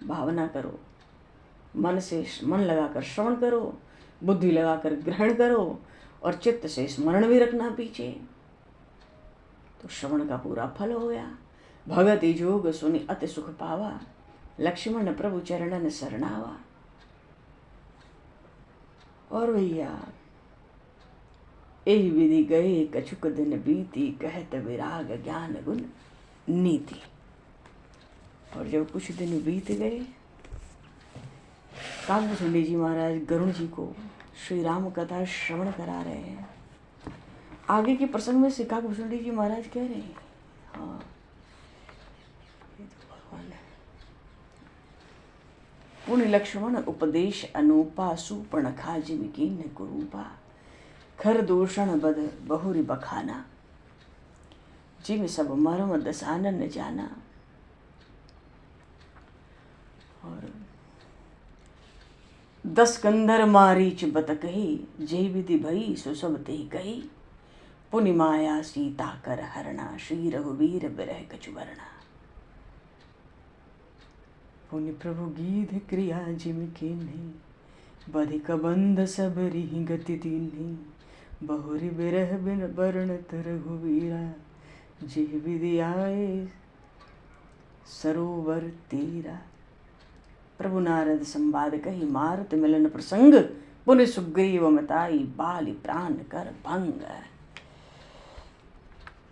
भावना करो, मन से मन लगाकर श्रवण करो, बुद्धि लगाकर ग्रहण करो और चित्त से स्मरण भी रखना पीछे। तो श्रवण का पूरा फल हो गया। भगति जोग सुनि अति सुख पावा, लक्ष्मण प्रभु चरणन शरणावा। और भैया यही विधि गए कछुक दिन बीती, कहत विराग ज्ञान गुण नीति। और जब कुछ दिन बीत गए, काकभूषुंडी जी महाराज गरुण जी को श्री राम कथा श्रवण करा रहे हैं। आगे के प्रसंग में श्री काकभूषुंडी जी महाराज कह रहे हैं, हाँ ये तो भगवान है। पुण्य लक्ष्मण उपदेश अनूपा, सुपर्णखा जिम कीन्ह कुरूपा, खर दूषण बद बहुरी बखाना, जिम सब मरम दसानन जाना। और 10 कंधर मारीच बत कही, जय विधि भई सो सब ते कही, पुनि माया सीता कर हरणा, श्री रघुवीर बिरह कछु वरना। पुनि प्रभु गीध क्रिया जिम कीन्ही, बधिक बंध सब रिहि गति दीन्ही, बहुरी बिरह बिन बरणत रघुवीरा, जिह विधि आए सरोवर तीरा। प्रभु नारद संवाद कही, मारुत मिलन प्रसंग, पुनि सुग्रीव मताई, बाली प्राण कर भंग।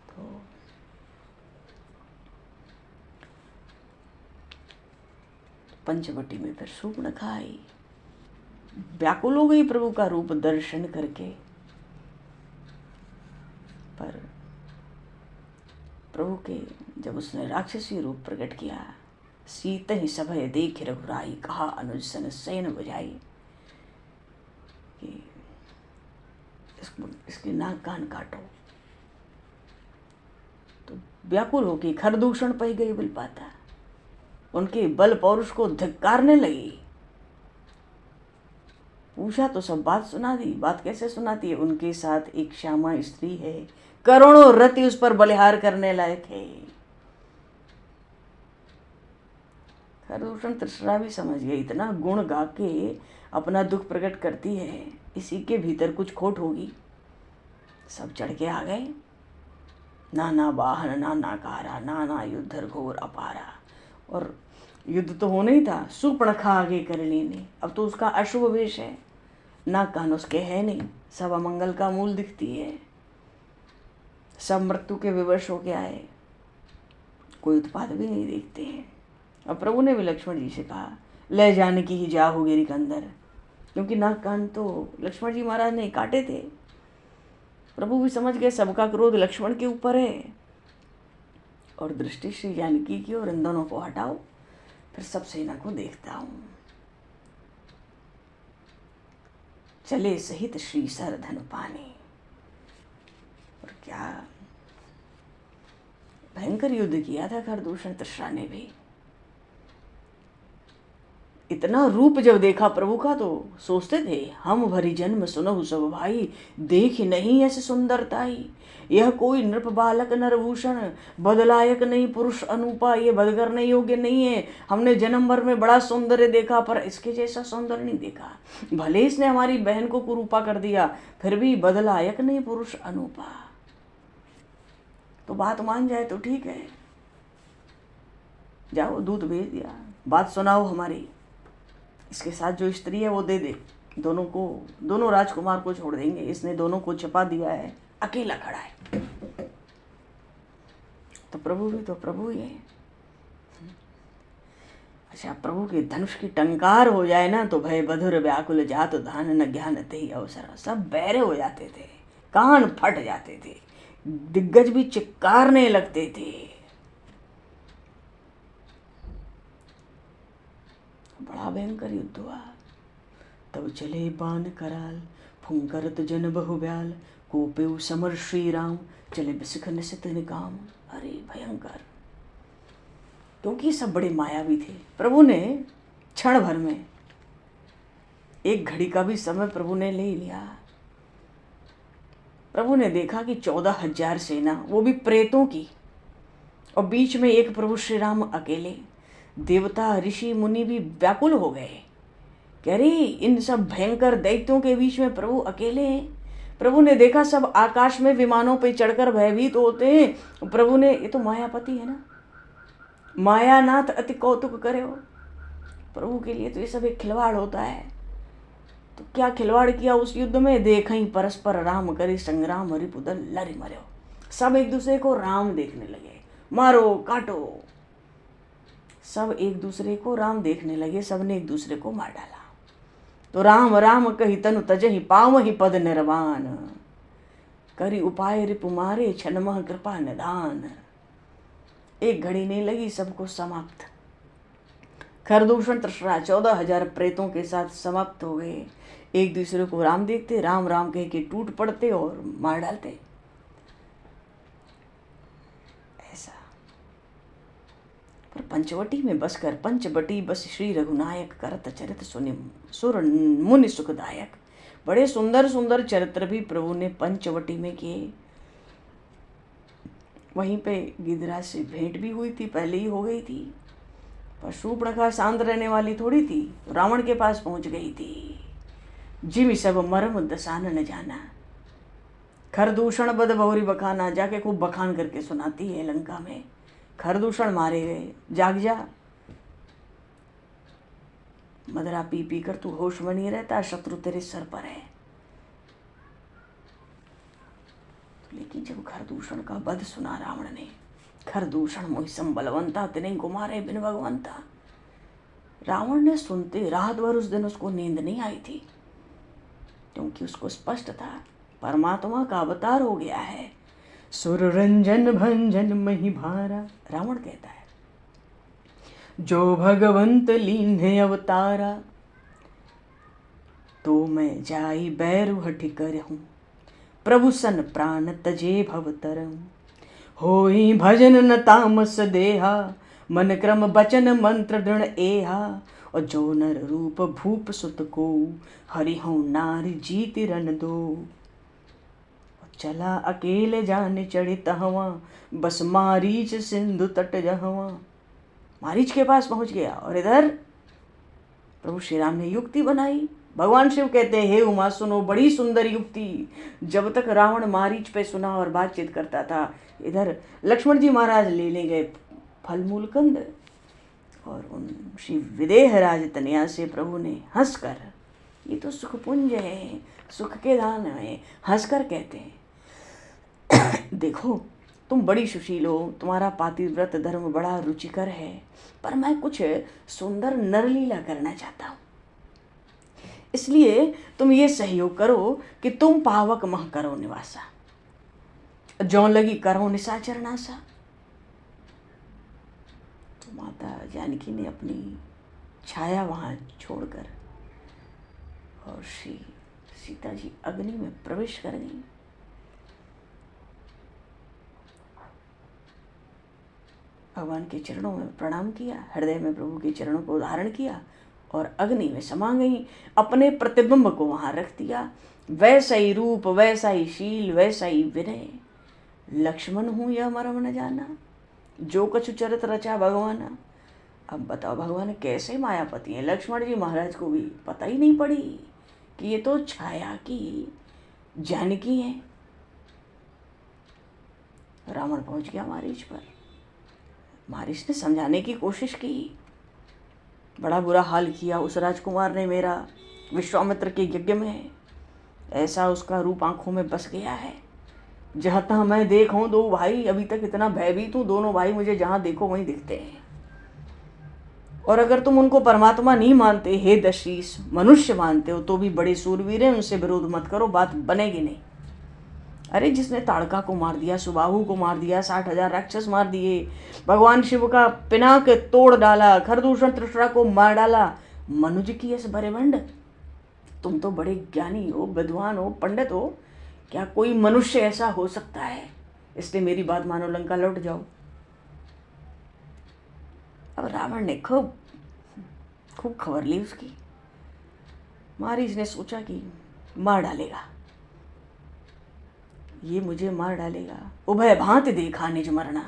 तो पंचवटी में फिर शूर्पणखा आई, व्याकुल हो गई प्रभु का रूप दर्शन करके। पर प्रभु के जब उसने राक्षसी रूप प्रकट किया, सीत ही सभय देख रघुराई, कहा अनुज सन सैन बुझाई कि इसके नाक कान काटो। तो व्याकुल होगी, खरदूषण पै गई बिल पाता, उनके बल पौरुष को धिक्कारने लगी। पूछा तो सब बात सुना दी। बात कैसे सुनाती है? उनके साथ एक श्यामा स्त्री है, करोड़ों रति उस पर बलिहार करने लायक है। खरदूषण तृष्णा भी समझ गई, इतना गुण गा के अपना दुख प्रकट करती है, इसी के भीतर कुछ खोट होगी। सब चढ़ के आ गए, नाना वाहन नाना कारा, नाना युद्ध घोर अपारा। और युद्ध तो होना ही था, शूर्पणखा आगे कर लेने। अब तो उसका अशुभ वेश है, नाक कान उसके है नहीं, सब अमंगल का मूल दिखती है, सब मृत्यु के विवश हो के आए, कोई उत्पाद भी नहीं देखते हैं। अब प्रभु ने भी लक्ष्मण जी से कहा, ले जाने की ही जाहु गिरी के अंदर, क्योंकि नाक कान तो लक्ष्मण जी महाराज ने काटे थे। प्रभु भी समझ गए सबका क्रोध लक्ष्मण के ऊपर है, और दृष्टि श्री जानकी की और इन दोनों को हटाओ, फिर सब सेना को देखता हूँ। चले सहित श्री सर धन पाने। और क्या भयंकर युद्ध किया था खरदूषण तृष्णा ने भी। इतना रूप जब देखा प्रभु का तो सोचते थे, हम भरी जन्म सुनहु सब भाई, देख नहीं ऐसे सुंदरताई। यह कोई नृप बालक नरभूषण, बदलायक नहीं पुरुष अनूपा। ये बद करने योग्य नहीं है। हमने जन्म भर में बड़ा सौंदर्य देखा, पर इसके जैसा सौंदर्य नहीं देखा। भले इसने हमारी बहन को कुरूपा कर दिया, फिर भी बदलायक नहीं पुरुष अनूपा। तो बात मान जाए तो ठीक है, जाओ दूत भेज दिया, बात सुनाओ हमारी। इसके साथ जो स्त्री है वो दे दे, दोनों को, दोनों राजकुमार को छोड़ देंगे। इसने दोनों को छिपा दिया है, अकेला खड़ा है। तो प्रभु भी तो प्रभु ही है। अच्छा, प्रभु के धनुष की टंकार हो जाए ना तो भय बधुर व्याकुल जात धान न ज्ञान ते अवसर। सब बहरे हो जाते थे, कान फट जाते थे, दिग्गज भी चिक्कारने लगते थे। बड़ा भयंकर युद्ध हुआ। तब चले बाण कराल, फुंकरत जन बहुब्याल, कोपेउ समर श्री राम, चले बिसिख निशित निकाम। अरे भयंकर, क्योंकि सब बड़े मायावी थे। प्रभु ने क्षण भर में, एक घड़ी का भी समय प्रभु ने ले लिया। प्रभु ने देखा कि 14,000 सेना, वो भी प्रेतों की, और बीच में एक प्रभु श्री राम अकेले। देवता ऋषि मुनि भी व्याकुल हो गए, कह रही इन सब भयंकर दैत्यों के बीच में प्रभु अकेले हैं। प्रभु ने देखा सब आकाश में विमानों पे चढ़कर भयभीत होते हैं। प्रभु ने, ये तो मायापति है ना, मायानाथ अति कौतुक करे हो। प्रभु के लिए तो ये सब एक खिलवाड़ होता है। तो क्या खिलवाड़ किया उस युद्ध में? देखई परस्पर राम करी संग्राम, हरिपुदल लरि मर्यो। सब एक दूसरे को राम देखने लगे, मारो काटो, सब एक दूसरे को राम देखने लगे। सबने एक दूसरे को मार डाला। तो राम राम कही तनु तजहि, पावहि पद निर्वाण, करी उपाय रिपु मारे, छनमह कृपा निधान। एक घड़ी नहीं लगी, सबको समाप्त। खरदूषण तृष्णा 14,000 प्रेतों के साथ समाप्त हो गए। एक दूसरे को राम देखते, राम राम कह के टूट पड़ते और मार डालते। ऐसा। पर पंचवटी में बसकर पंचवटी बस श्री रघुनायक, करत चरित सुनि सुर मुनि सुखदायक। बड़े सुंदर सुंदर चरित्र भी प्रभु ने पंचवटी में किए। वहीं पे गिरिराज से भेंट भी हुई थी, पहले ही हो गई थी। पर शूर्पणखा शांत रहने वाली थोड़ी थी, रावण के पास पहुंच गई थी। जिमि सब मरम दसाना न जाना, खरदूषण बद बहुरी बखाना, जाके खूब बखान करके सुनाती है लंका में। खरदूषण मारे गए, जाग जा, मदरा पी पी कर तू होश में नहीं रहता, शत्रु तेरे सर पर है। लेकिन जब खरदूषण का वध सुना रावण ने, खरदूषण मोहिसम बलवंता, तिन्हें गुमारे बिन भगवंता। रावण ने सुनते रात भर उस दिन उसको नींद नहीं आई थी, क्योंकि उसको स्पष्ट था परमात्मा का अवतार हो गया है। सुर रंजन भंजन मही भारा, रावण कहता है, जो भगवंत लीन्हे अवतारा, तो मैं जाई बैरु हठि करहूँ, प्रभु सन प्राण तजे भवतरम। होई भजन न तामस देहा, मन क्रम बचन मंत्र दृढ़ एहा। और जो नर रूप भूप सुत को, हरि हूँ नारी जीत रन दो। चला अकेले जाने चढ़ी तहवा, बस मारीच सिंधु तट जहवा। मारीच के पास पहुंच गया और इधर प्रभु श्री राम ने युक्ति बनाई। भगवान शिव कहते हैं, हे उमा सुनो, बड़ी सुंदर युक्ति। जब तक रावण मारीच पे सुना और बातचीत करता था, इधर लक्ष्मण जी महाराज ले गए फल मूल कंद, और उन श्री विदेहराज तनया से प्रभु ने हंसकर, ये तो सुखपुंज है, सुख के दान है, हंसकर कहते हैं, देखो तुम बड़ी सुशील हो, तुम्हारा पातिव्रत धर्म बड़ा रुचिकर है, पर मैं कुछ सुंदर नरलीला करना चाहता हूँ। इसलिए तुम ये सहयोग करो कि तुम पावक मह करो निवासा, जौन लगी करो निशाचर नासा। तो माता जानकी ने अपनी छाया वहाँ छोड़कर और श्री सीता जी अग्नि में प्रवेश कर गई। भगवान के चरणों में प्रणाम किया, हृदय में प्रभु के चरणों को धारण किया और अग्नि में समा गई, अपने प्रतिबिंब को वहां रख दिया। वैसा ही रूप, वैसा ही शील, वैसा ही विनय। लक्ष्मण हूं यह मरम न जाना, जो कछु चरित रचा भगवाना। अब बताओ भगवान कैसे मायापति हैं। लक्ष्मण जी महाराज को भी पता ही नहीं पड़ी कि ये तो छाया की जानकी है। रावण पहुंच गया मारीच पर। मारीच ने समझाने की कोशिश की, बड़ा बुरा हाल किया उस राजकुमार ने मेरा विश्वामित्र के यज्ञ में। ऐसा उसका रूप आंखों में बस गया है, जहाँ तहाँ मैं देखूं दो भाई, अभी तक इतना भयभीत हूँ, दोनों भाई मुझे जहाँ देखो वहीं दिखते हैं। और अगर तुम उनको परमात्मा नहीं मानते हे दशरीष, मनुष्य मानते हो तो भी बड़े सूरवीर हैं, उनसे विरोध मत करो, बात बनेगी नहीं। अरे जिसने ताड़का को मार दिया, सुबाहु को मार दिया, 60,000 राक्षस मार दिए, भगवान शिव का पिनाक तोड़ डाला, खरदूषण तृष्णा को मार डाला, मनुज की ऐसे बरेवंड। तुम तो बड़े ज्ञानी हो, विद्वान हो, पंडित हो, क्या कोई मनुष्य ऐसा हो सकता है? इसलिए मेरी बात मानो, लंका लौट जाओ। अब रावण ने खूब खबर ली उसकी। मारीच ने सोचा कि मार डालेगा, ये मुझे मार डालेगा। उभय भांति देखा निज मरना,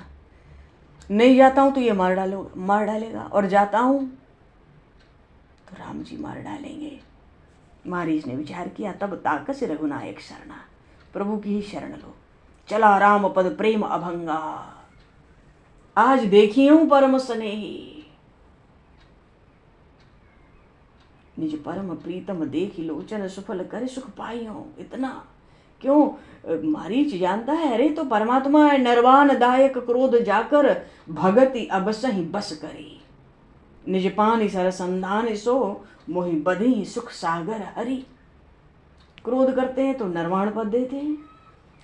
नहीं जाता हूं तो ये मार डालेगा, और जाता हूं तो राम जी मार डालेंगे। मारीच ने विचार किया, तब ताकस रघुनायक शरणा, प्रभु की ही शरण लो। चला राम पद प्रेम अभंगा, आज देखी हूं परम स्नेही। निज परम प्रीतम देखी लोचन, सुफल करे सुख पाई हो। इतना क्यों? मारीच जानता है, अरे तो परमात्मा है, निर्वाण दायक क्रोध जाकर, भगति अबसहि बस करी। निज पानि सरसंधान सो, मोहि बधि सुख सागर हरि। क्रोध करते हैं तो निर्वाण पद देते हैं,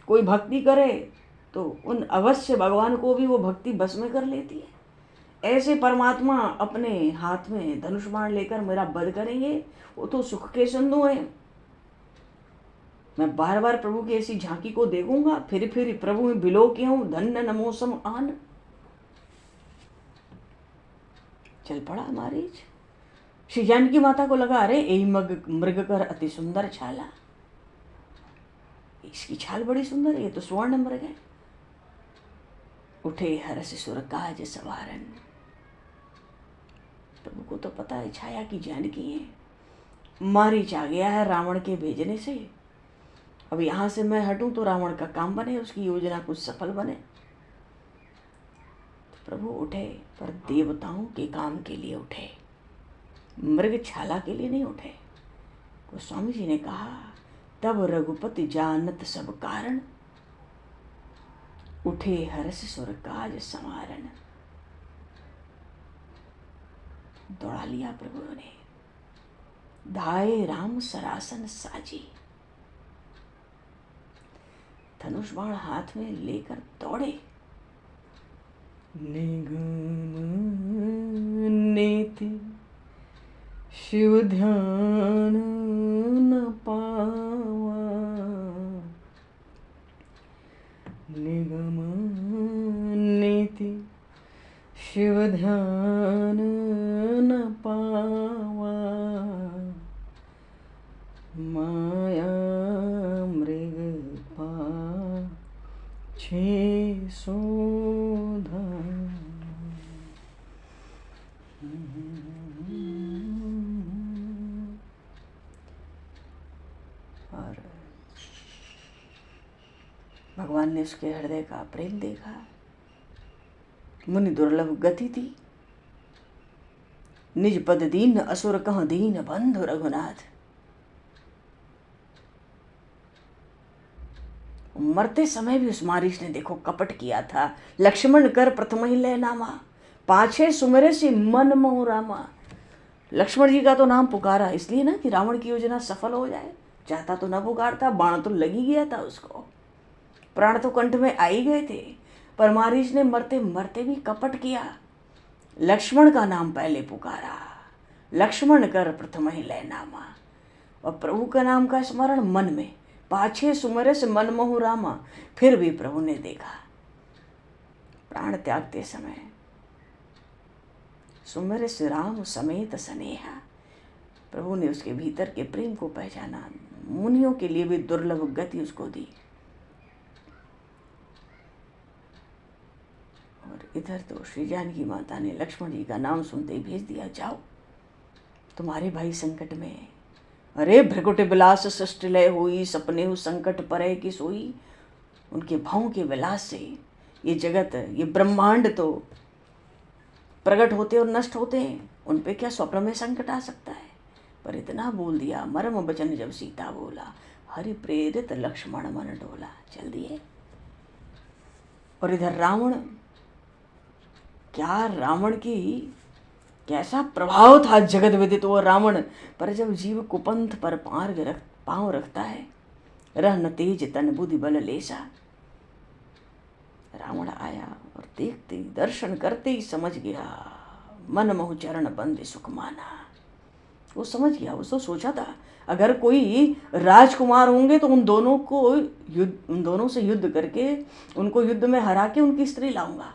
कोई भक्ति करे तो उन अवश्य भगवान को भी वो भक्ति बस में कर लेती है। ऐसे परमात्मा अपने हाथ में धनुष बाण लेकर मेरा वध करेंगे, वो तो सुख के सिंधु हैं। मैं बार बार प्रभु की ऐसी झांकी को देखूंगा, फिर प्रभु में बिलो के हूं, धन्य नमोसम आन। चल पड़ा मारीच। श्री जानकी माता को लगा, अरे यही मृग कर अति सुंदर छाला, इसकी छाल बड़ी सुंदर है, ये तो स्वर्ण मृग है। उठे हर्ष सुर काज सवारन। प्रभु को तो पता है छाया की जानकी है। मारीच आ गया है रावण के भेजने से, अब यहां से मैं हटूं तो रावण का काम बने, उसकी योजना कुछ सफल बने। तो प्रभु उठे, पर देवताओं के काम के लिए उठे, मृग छाला के लिए नहीं उठे। गोस्वामी जी ने कहा, तब रघुपति जानत सब कारण, उठे हर्ष सुर काज समारण। दौड़ा लिया प्रभु ने, धाये राम सरासन साजी। धनुष बाण हाथ में लेकर दौड़े। निगम नीति शिव ध्यान न पावा, निगम नीति शिव ध्यान न पावा, माया मृग पाछे शोधा। और भगवान ने उसके हृदय का प्रेम देखा। मुनि दुर्लभ गति थी, निज पद दीन असुर कह दीन बंधु रघुनाथ। मरते समय भी उस मारीच ने देखो कपट किया था। लक्ष्मण कर प्रथम ही लय नामा, पाछे सुमिरे से मन मोह रामा। लक्ष्मण जी का तो नाम पुकारा इसलिए ना कि रावण की योजना सफल हो जाए, चाहता तो न पुकारता, बाण तो लग ही गया था उसको, प्राण तो कंठ में आ ही गए थे, पर मारीच ने मरते मरते भी कपट किया। लक्ष्मण का नाम पहले पुकारा, लक्ष्मण कर प्रथम ही लय नामा, और प्रभु का नाम का स्मरण मन में, पाछे सुमरे से मन मोह रामा। फिर भी प्रभु ने देखा प्राण त्यागते समय, सुमरे से राम समेत स्नेहा, प्रभु ने उसके भीतर के प्रेम को पहचाना, मुनियों के लिए भी दुर्लभ गति उसको दी। और इधर तो श्री जानकी माता ने लक्ष्मण जी का नाम सुनते ही भेज दिया, जाओ तुम्हारे भाई संकट में है। अरे भ्रकुट विलास सृष्टिलय हुई, सपने हो संकट परे की सोई। उनके भावों के विलास से ये जगत, ये ब्रह्मांड तो प्रकट होते और नष्ट होते हैं, उन पे क्या स्वप्न में संकट आ सकता है। पर इतना बोल दिया, मर्म वचन जब सीता बोला, हरि प्रेरित लक्ष्मण मन डोला, चल दिए। और इधर रावण, क्या रावण की कैसा प्रभाव था जगत विदित वो रावण। पर जब जीव कुपंथ पर पांव रखता है, रह न तेज तन बुद्धि बल लेसा। रावण आया और देखते ही, दर्शन करते ही समझ गया, मन मोह चरण बंदे सुख माना। वो समझ गया, वो तो सोचा था अगर कोई राजकुमार होंगे तो उन दोनों से युद्ध करके, उनको युद्ध में हरा के उनकी स्त्री लाऊंगा।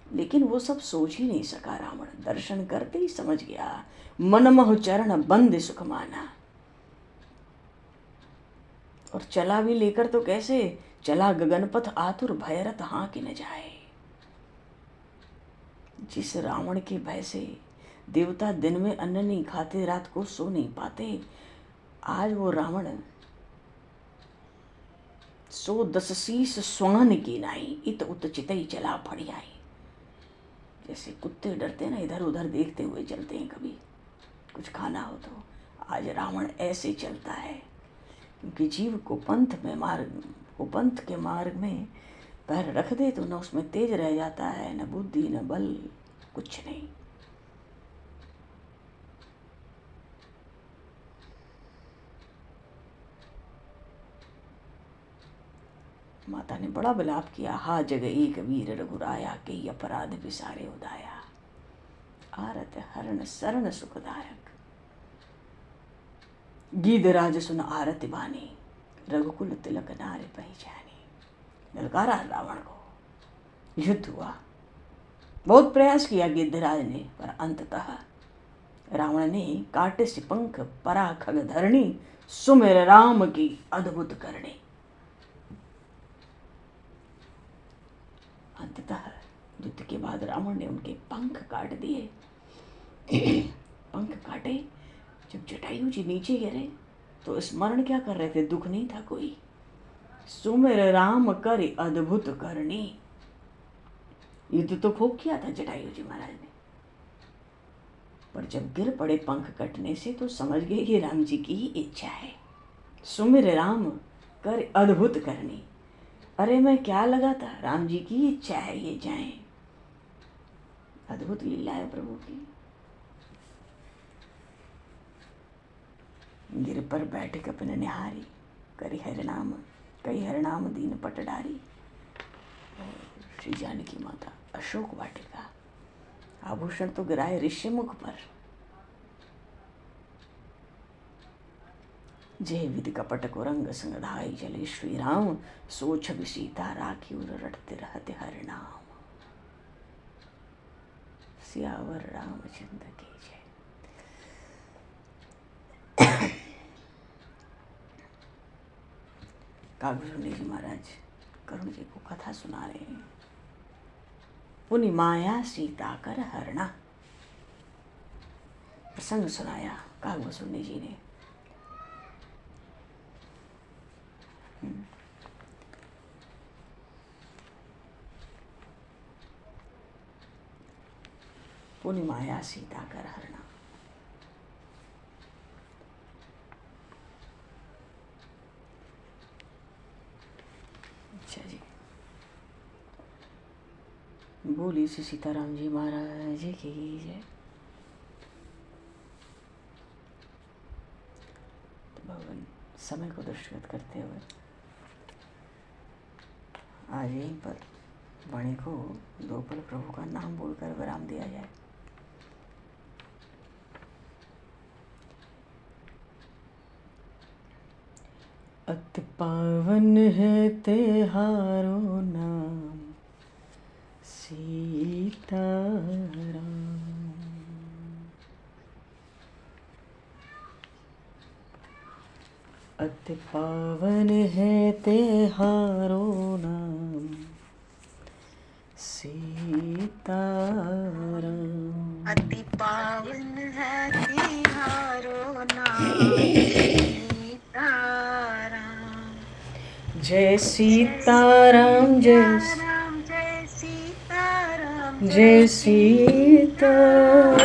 लेकिन वो सब सोच ही नहीं सका रावण, दर्शन करते ही समझ गया, मन मोह चरण बंदे सुख माना। और चला भी लेकर तो कैसे चला, गगनपथ आतुर भयरथ हाँ कि न जाए। जिस रावण के भय से देवता दिन में अन्न नहीं खाते, रात को सो नहीं पाते, आज वो रावण 110 शीस स्वान की नाई, इत उत चितई चला फड़ी आई। जैसे कुत्ते डरते ना, इधर उधर देखते हुए चलते हैं कभी कुछ खाना हो तो, आज रावण ऐसे चलता है। क्योंकि जीव को पंथ के मार्ग में पैर रख दे तो न उसमें तेज रह जाता है, न बुद्धि न बल, कुछ नहीं। माता ने बड़ा विलाप किया, हा जग एक वीर रघुराया, के अपराध विसारे उदाया, आरत हरण शरण सुखदायक। गीधराज सुन आरत बानी, रघुकुल तिलक नारे पहचानी। ललकारा रावण को, युद्ध हुआ। बहुत प्रयास किया गिद्धराज ने, पर अंततः रावण ने काटे से पंख परा खग धरणी, सुमिर राम की अद्भुत करणी। अंततः युद्ध के बाद रावण ने उनके पंख काट दिए। पंख काटे, जब जटायु जी नीचे गिरे तो स्मरण क्या कर रहे थे, दुख नहीं था कोई, सुमिर राम कर अद्भुत करणी। युद्ध तो खूब किया था जटायु जी महाराज ने, पर जब गिर पड़े पंख कटने से तो समझ गए ये राम जी की ही इच्छा है। सुमिर राम कर अद्भुत करणी, अरे मैं क्या लगा था, राम जी की इच्छा है ये जाएं। अद्भुत लीला है प्रभु की। गिर पर बैठ कपिन निहारी, कई हरिनाम दीन पट डारी। श्री जानकी माता अशोक वाटिका, आभूषण तो गिराए ऋषि मुख पर। जय विधि कपट को रंग संग धाई, चले श्री राम सोच भी सीता राखी, उर रटते रहते हरिनाम। सियावर रामचंद्र की जय। कागभूषण जी महाराज करुण जी को कथा सुना रहे हैं। पुनि माया सीता कर हरणा, प्रसंग सुनाया कागभूषण जी ने। पुनि माया सीता कर हरणा। अच्छा जी, बोली श्री सीताराम जी महाराज की जय। तो भगवान समय को दृष्टिगत करते हुए आज यहीं पर वाणी को दो पल प्रभु का नाम बोलकर विराम दिया जाए। अति पावन है तेहारो नाम सीताराम। अति पावन है त्योहारों नाम सीताराम। अति पावन है त्योहारों नाम सीताराम। जय सीताराम जय सीताराम जय सीताराम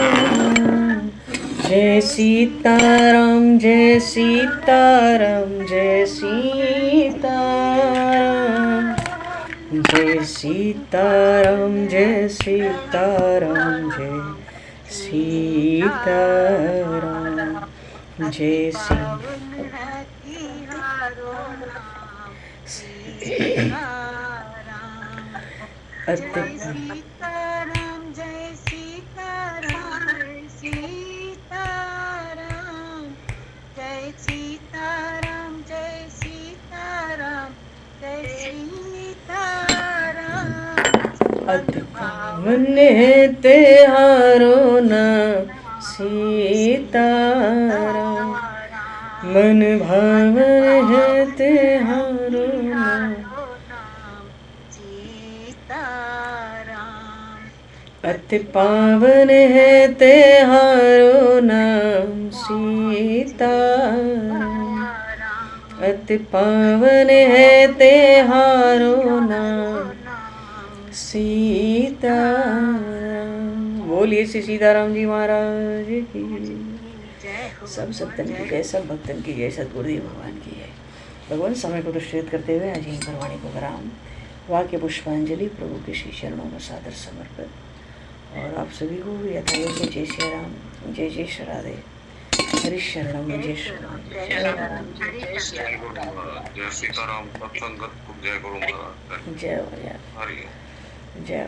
जय सीताराम जय सीताराम जय सीताराम जय सीताराम जय सीताराम जय सीताराम जय सीताराम जय पावन है त्योहारों नाम सीताराम। अति जय सीताराम जय सीताराम जय सीताराम जय सीताराम जय सीताराम जय सीताराम। अति पावन है त्योहारों नाम सीताराम। मन भावन है त्योहारों नाम सीताराम। अति पावन है त्योहारों नाम सीताराम। अति पावन है त्योहारों नाम सीताराम। बोलिए श्री सीताराम जी महाराज की सब सत्तन की जय, सब भक्तन की जय, सतगुरुदेव भगवान की जय। भगवान समय को दृष्टिगत करते हुए आज यहीं पर वाणी को विराम। वाक्य पुष्पांजलि प्रभु के श्री चरणों में सादर समर्पित। और आप सभी को यथायोग से जय श्री राम, जय जय श्री राधे, हरि शरणम जय शरणम जय सीताराम सत्संगत जय गुरु महाराज जय जय जय।